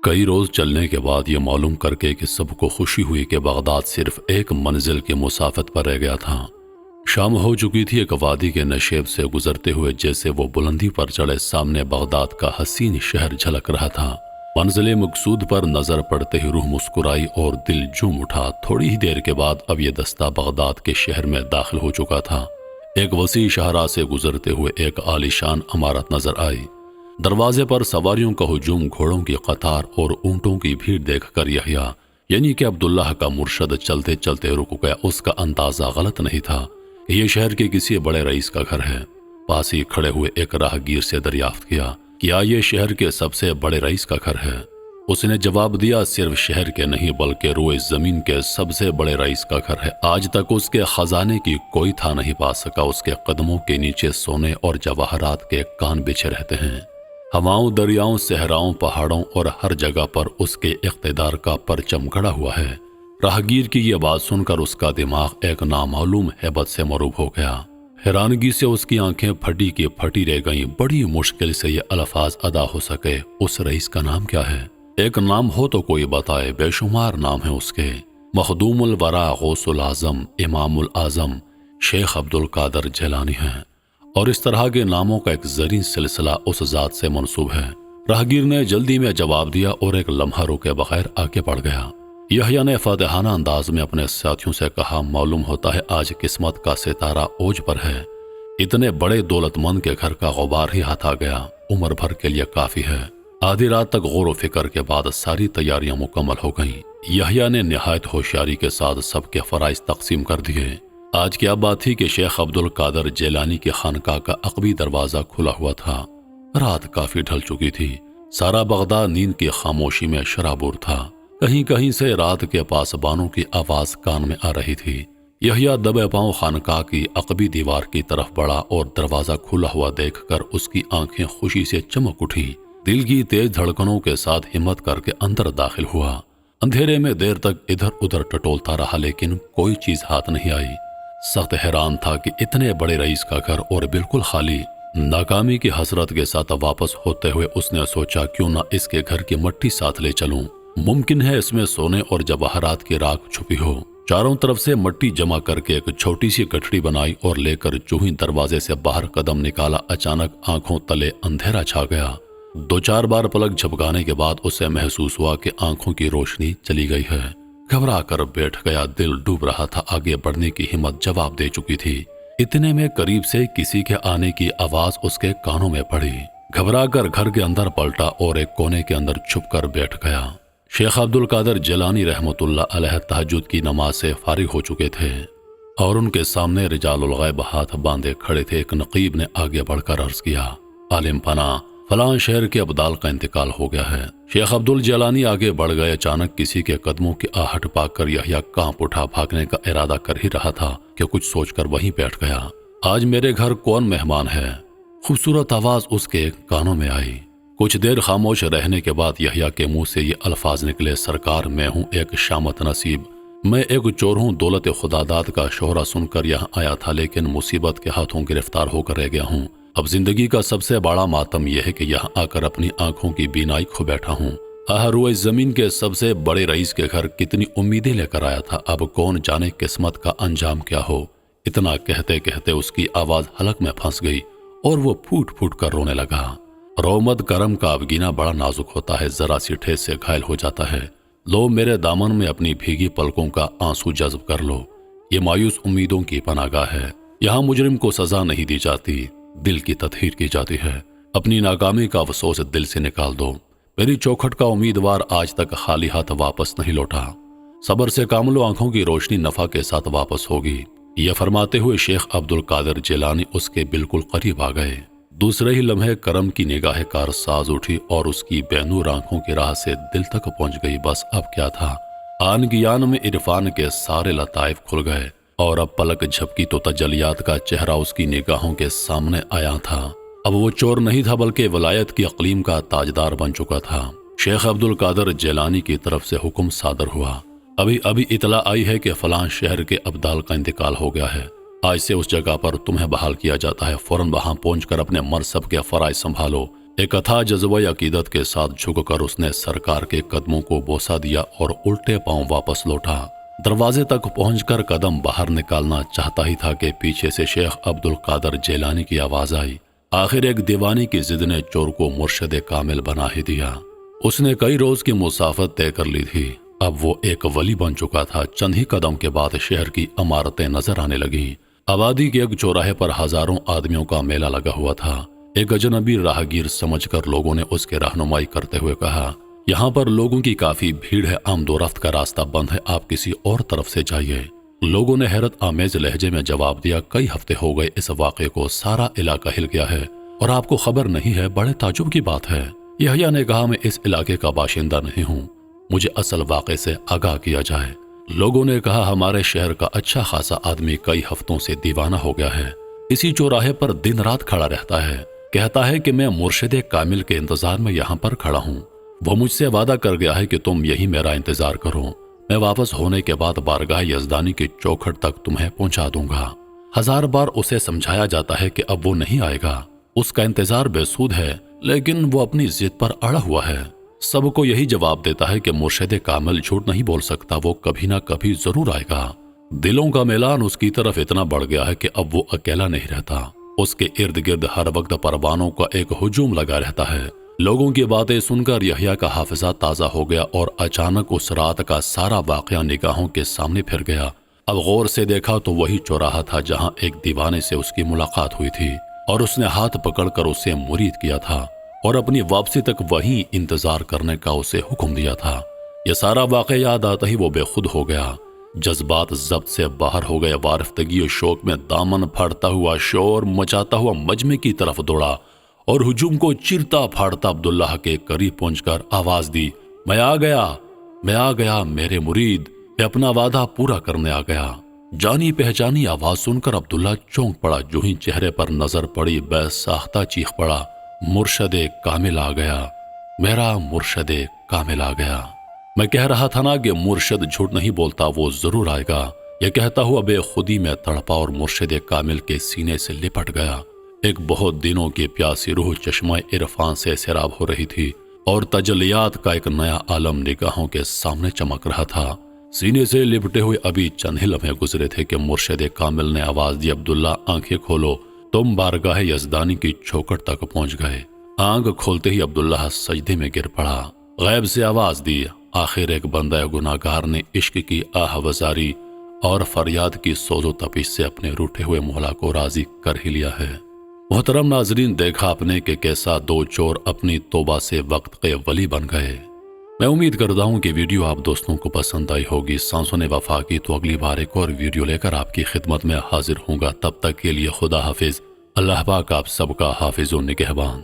کئی روز چلنے کے بعد یہ معلوم کر کے کہ سب کو خوشی ہوئی کہ بغداد صرف ایک منزل کی مسافت پر رہ گیا تھا۔ شام ہو چکی تھی، ایک وادی کے نشیب سے گزرتے ہوئے جیسے وہ بلندی پر چڑھے سامنے بغداد کا حسین شہر جھلک رہا تھا۔ منزل مقصود پر نظر پڑتے ہی روح مسکرائی اور دل جھوم اٹھا۔ تھوڑی ہی دیر کے بعد اب یہ دستہ بغداد کے شہر میں داخل ہو چکا تھا۔ ایک وسیع شاہراہ سے گزرتے ہوئے ایک عالیشان عمارت نظر آئی۔ دروازے پر سواریوں کا ہجوم، گھوڑوں کی قطار اور اونٹوں کی بھیڑ دیکھ کر یحییٰ یعنی کہ عبداللہ کا مرشد چلتے چلتے رک گیا۔ اس کا اندازہ غلط نہیں تھا کہ یہ شہر کے کسی بڑے رئیس کا گھر ہے۔ پاس ہی کھڑے ہوئے ایک راہگیر سے دریافت کیا، کیا یہ شہر کے سب سے بڑے رئیس کا گھر ہے؟ اس نے جواب دیا، صرف شہر کے نہیں بلکہ روئے زمین کے سب سے بڑے رئیس کا گھر ہے۔ آج تک اس کے خزانے کی کوئی تھا نہیں پا سکا۔ اس کے قدموں کے نیچے سونے اور جواہرات کے کان بچھے رہتے ہیں۔ ہواؤں، دریاؤں، صحراؤں، پہاڑوں اور ہر جگہ پر اس کے اقتدار کا پرچم گڑا ہوا ہے۔ راہگیر کی یہ بات سن کر اس کا دماغ ایک نامعلوم ہیبت سے مروب ہو گیا۔ حیرانگی سے اس کی آنکھیں پھٹی کی پھٹی رہ گئیں۔ بڑی مشکل سے یہ الفاظ ادا ہو سکے، اس رئیس کا نام کیا ہے؟ ایک نام ہو تو کوئی بتائے، بے شمار نام ہیں اس کے۔ مخدوم الورا، غوث العظم، امام الاعظم، شیخ عبدالقادر جیلانی ہیں، اور اس طرح کے ناموں کا ایک زرعی سلسلہ اس ذات سے منسوب ہے۔ راہگیر نے جلدی میں جواب دیا اور ایک لمحہ رکے بغیر آگے بڑھ گیا۔ یحییٰ نے فاتحانہ انداز میں اپنے ساتھیوں سے کہا، معلوم ہوتا ہے آج قسمت کا ستارہ اوج پر ہے۔ اتنے بڑے دولت مند کے گھر کا غبار ہی ہاتھ آ گیا، عمر بھر کے لیے کافی ہے۔ آدھی رات تک غور و فکر کے بعد ساری تیاریاں مکمل ہو گئیں۔ یحییٰ نے نہایت ہوشیاری کے ساتھ سب کے فرائض تقسیم کر دیے۔ آج کیا بات تھی کہ شیخ عبدالقادر جیلانی کی خانقاہ کا عقبی دروازہ کھلا ہوا تھا۔ رات کافی ڈھل چکی تھی، سارا بغداد نیند کی خاموشی میں شرابور تھا۔ کہیں کہیں سے رات کے پاسبانوں کی آواز کان میں آ رہی تھی۔ یحییٰ دبے پاؤں خانقاہ کی عقبی دیوار کی طرف بڑھا اور دروازہ کھلا ہوا دیکھ کر اس کی آنکھیں خوشی سے چمک اٹھیں۔ دل کی تیز دھڑکنوں کے ساتھ ہمت کر کے اندر داخل ہوا۔ اندھیرے میں دیر تک ادھر ادھر ٹٹولتا رہا لیکن کوئی چیز ہاتھ نہیں آئی۔ سخت حیران تھا کہ اتنے بڑے رئیس کا گھر اور بالکل خالی۔ ناکامی کی حسرت کے ساتھ واپس ہوتے ہوئے اس نے سوچا، کیوں نہ اس کے گھر کی مٹی ساتھ لے چلوں، ممکن ہے اس میں سونے اور جواہرات کی راکھ چھپی ہو۔ چاروں طرف سے مٹی جمع کر کے ایک چھوٹی سی گٹھڑی بنائی اور لے کر جو ہی دروازے سے باہر قدم نکالا، اچانک آنکھوں تلے اندھیرا چھا گیا۔ دو چار بار پلک جھپکانے کے بعد اسے محسوس ہوا کہ آنکھوں کی روشنی چلی گئی ہے۔ گھبرا کر بیٹھ گیا، دل ڈوب رہا تھا، آگے بڑھنے کی ہمت جواب دے چکی تھی۔ اتنے میں قریب سے کسی کے آنے کی آواز اس کے کانوں میں پڑی۔ گھبرا کر گھر کے اندر پلٹا اور ایک کونے کے اندر چھپ کر بیٹھ گیا۔ شیخ عبدالقادر جیلانی رحمۃ اللہ علیہ تہجد کی نماز سے فارغ ہو چکے تھے اور ان کے سامنے رجال الغیب ہاتھ باندھے کھڑے تھے۔ ایک نقیب نے آگے بڑھ کر عرض کیا، عالم پناہ، فلاں شہر کے ابدال کا انتقال ہو گیا ہے۔ شیخ عبدالجیلانی آگے بڑھ گئے۔ اچانک کسی کے قدموں کی آہٹ پا کر یحییٰ کانپ اٹھا، بھاگنے کا ارادہ کر ہی رہا تھا کہ کچھ سوچ کر وہیں بیٹھ گیا۔ آج میرے گھر کون مہمان ہے؟ خوبصورت آواز اس کے کانوں میں آئی۔ کچھ دیر خاموش رہنے کے بعد یحییٰ کے منہ سے یہ الفاظ نکلے، سرکار میں ہوں ایک شامت نصیب، میں ایک چور ہوں، دولت خداداد کا شہرہ سن کر یہاں آیا تھا لیکن مصیبت کے ہاتھوں گرفتار ہو کر رہ گیا ہوں۔ اب زندگی کا سب سے بڑا ماتم یہ ہے کہ یہاں آ کر اپنی آنکھوں کی بینائی کھو بیٹھا ہوں۔ روئے زمین کے سب سے بڑے رئیس کے گھر کتنی امیدیں لے کر آیا تھا، اب کون جانے قسمت کا انجام کیا ہو۔ اتنا کہتے کہتے اس کی آواز حلق میں پھنس گئی اور وہ پھوٹ پھوٹ کر رونے لگا۔ رومد کرم کا ابگینہ بڑا نازک ہوتا ہے، ذرا سی ٹھیس سے گھائل ہو جاتا ہے۔ لو میرے دامن میں اپنی بھیگی پلکوں کا آنسو جذب کر لو، یہ مایوس امیدوں کی پناہ گاہ ہے، یہاں مجرم کو سزا نہیں دی جاتی، دل کی تطہیر کی جاتی ہے۔ اپنی ناکامی کا افسوس دل سے نکال دو، میری چوکھٹ کا امیدوار آج تک خالی ہاتھ واپس نہیں لوٹا، صبر سے کام لو، آنکھوں کی روشنی نفع کے ساتھ واپس ہوگی۔ یہ فرماتے ہوئے شیخ عبدالقادر جیلانی اس کے بالکل قریب آ گئے۔ دوسرے ہی لمحے کرم کی نگاہ کار ساز اٹھی اور اس کی بے نور آنکھوں کی راہ سے دل تک پہنچ گئی۔ بس اب کیا تھا، آن گیان میں عرفان کے سارے لطائف کھل گئے اور اب پلک جھپکی تو تجلیات کا چہرہ اس کی نگاہوں کے سامنے آیا تھا۔ اب وہ چور نہیں تھا بلکہ ولایت کی اقلیم کا تاجدار بن چکا تھا۔ شیخ عبدالقادر جیلانی کی طرف سے حکم صادر ہوا، ابھی اطلاع آئی ہے کہ فلاں شہر کے ابدال کا انتقال ہو گیا ہے، آج سے اس جگہ پر تمہیں بحال کیا جاتا ہے، فوراً وہاں پہنچ کر اپنے منصب کے فرائض سنبھالو، ایک اتھا جذبہ عقیدت کے ساتھ جھک کر اس نے سرکار کے قدموں کو بوسہ دیا اور الٹے پاؤں واپس لوٹا۔ دروازے تک پہنچ کر قدم باہر نکالنا چاہتا ہی تھا کہ پیچھے سے شیخ عبد القادر جیلانی کی آواز آئی۔ آخر ایک دیوانی کی ضد نے چور کو مرشد کامل بنا ہی دیا۔ اس نے کئی روز کی مسافت طے کر لی تھی، اب وہ ایک ولی بن چکا تھا۔ چند ہی قدم کے بعد شہر کی عمارتیں نظر آنے لگیں۔ آبادی کے ایک چوراہے پر ہزاروں آدمیوں کا میلہ لگا ہوا تھا۔ ایک اجنبی راہگیر سمجھ کر لوگوں نے اس کے رہنمائی کرتے ہوئے کہا، یہاں پر لوگوں کی کافی بھیڑ ہے، آمد و رفت کا راستہ بند ہے، آپ کسی اور طرف سے جائیے۔ لوگوں نے حیرت آمیز لہجے میں جواب دیا، کئی ہفتے ہو گئے اس واقعے کو، سارا علاقہ ہل گیا ہے اور آپ کو خبر نہیں ہے، بڑے تعجب کی بات ہے۔ یحییٰ نے کہا، میں اس علاقے کا باشندہ نہیں ہوں، مجھے اصل واقعے سے آگاہ کیا جائے۔ لوگوں نے کہا، ہمارے شہر کا اچھا خاصا آدمی کئی ہفتوں سے دیوانہ ہو گیا ہے، اسی چوراہے پر دن رات کھڑا رہتا ہے، کہتا ہے کہ میں مرشد کامل کے انتظار میں یہاں پر کھڑا ہوں۔ وہ مجھ سے وعدہ کر گیا ہے کہ تم یہی میرا انتظار کرو، میں واپس ہونے کے بعد بارگاہ یزدانی کی چوکھٹ تک تمہیں پہنچا دوں گا۔ ہزار بار اسے سمجھایا جاتا ہے کہ اب وہ نہیں آئے گا، اس کا انتظار بے سود ہے، لیکن وہ اپنی ضد پر اڑا ہوا ہے۔ سب کو یہی جواب دیتا ہے کہ مرشد کامل جھوٹ نہیں بول سکتا، وہ کبھی نہ کبھی ضرور آئے گا۔ دلوں کا میلان اس کی طرف اتنا بڑھ گیا ہے کہ اب وہ اکیلا نہیں رہتا، اس کے ارد گرد ہر وقت پروانوں کا ایک ہجوم لگا رہتا ہے۔ لوگوں کی باتیں سن کر یحییٰ کا حافظہ تازہ ہو گیا اور اچانک اس رات کا سارا واقعہ نگاہوں کے سامنے پھر گیا۔ اب غور سے دیکھا تو وہی چوراہا تھا جہاں ایک دیوانے سے اس کی ملاقات ہوئی تھی اور اس نے ہاتھ پکڑ کر اسے مرید کیا تھا اور اپنی واپسی تک وہیں انتظار کرنے کا اسے حکم دیا تھا۔ یہ سارا واقعہ یاد آتا ہی وہ بے خود ہو گیا، جذبات ضبط سے باہر ہو گئے، وارفتگی و شوق میں دامن پھاڑتا ہوا، شور مچاتا ہوا مجمع کی طرف دوڑا اور ہجوم کو چیرتا پھاڑتا عبداللہ کے قریب پہنچ کر آواز دی، میں آ گیا میرے مرید، میں اپنا وعدہ پورا کرنے آ گیا۔ جانی پہچانی آواز سن کر عبداللہ چونک پڑا، جو ہی چہرے پر نظر پڑی بے ساختہ چیخ پڑا، مرشد کامل آ گیا، میرا مرشد کامل آ گیا۔ میں کہہ رہا تھا نا کہ مرشد جھوٹ نہیں بولتا، وہ ضرور آئے گا۔ یہ کہتا ہوا بے خودی میں تڑپا اور مرشد کامل کے سینے سے لپٹ گیا۔ ایک بہت دنوں کی پیاسی روح چشمہ عرفان سے سیراب ہو رہی تھی اور تجلیات کا ایک نیا عالم نگاہوں کے سامنے چمک رہا تھا۔ سینے سے لپٹے ہوئے ابھی چند ہی لمحے گزرے تھے کہ مرشد کامل نے آواز دی، عبداللہ آنکھیں کھولو، تم بارگاہ یزدانی کی چوکھٹ تک پہنچ گئے۔ آنکھ کھولتے ہی عبداللہ سجدے میں گر پڑا۔ غیب سے آواز دی، آخر ایک بندہ گناہگار نے عشق کی آہ وزاری اور فریاد کی سوز و تپش سے اپنے روٹھے ہوئے مولا کو راضی کر ہی لیا ہے۔ محترم ناظرین، دیکھا آپ نے کہ کیسا دو چور اپنی توبہ سے وقت کے ولی بن گئے۔ میں امید کرتا ہوں کہ ویڈیو آپ دوستوں کو پسند آئی ہوگی۔ سانسوں نے وفا کی تو اگلی بار ایک اور ویڈیو لے کر آپ کی خدمت میں حاضر ہوں گا۔ تب تک کے لیے خدا حافظ۔ اللہ پاک آپ سب کا حافظ و نگہبان۔